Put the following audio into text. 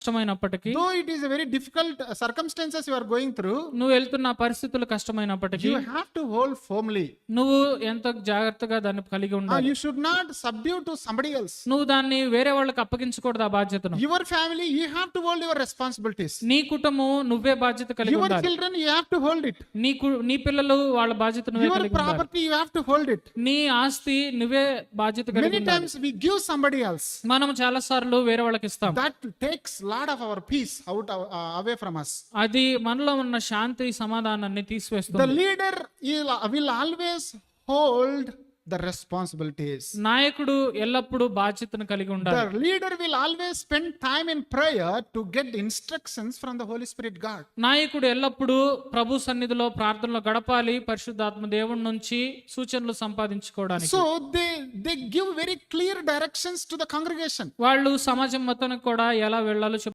కష్టమైనప్పటికీ, though it is a very difficult circumstances you are going through, నువ్వు వెళ్తున్న పరిస్థితులు కష్టమైనప్పటికీ you have to hold firmly. నువ్వు ఎంతో జాగ్రత్తగా దాన్ని కలిగి ఉండాలి. You should not subdue to somebody else. నువ్వు దాన్ని వేరే వాళ్ళకి అప్పగించకూడదు ఆ బాధ్యతను. Your family, you have to hold your responsibilities. నీ కుటుంబం నువ్వే బాధ్యత కలిగి Your ఉండాలి. children, you have to hold it. నీ పిల్లలు వాళ్ళ బాధ్యత నువ్వే Your కలిగి ఉండాలి. property, you have to hold it. నీ ఆస్తి నువ్వే బాధ్యత కలిగి Many ఉండాలి. times we give somebody else. మనం చాలా సార్లు వేరే వాళ్ళకి ఇస్తాం. That takes lot of our peace away from us. అది మనలో ఉన్న శాంతి సమాధానాన్ని The తీసివేస్తుంది. leader will always hold the responsibilities. నాయకుడు ఎల్లప్పుడూ బాధ్యతను కలిగి ఉండాలి. The leader will always spend time in prayer to get instructions from the Holy Spirit God. నాయకుడు ఎల్లప్పుడూ ప్రభు సన్నిధిలో ప్రార్థనలో గడపాలి, పరిశుద్ధాత్మ దేవుడి నుంచి సూచనలు సంపాదించుకోవడానికి. So they give very clear directions to the congregation. వాళ్ళు సమాజం మొత్తానికి కూడా ఎలా వెళ్ళాలో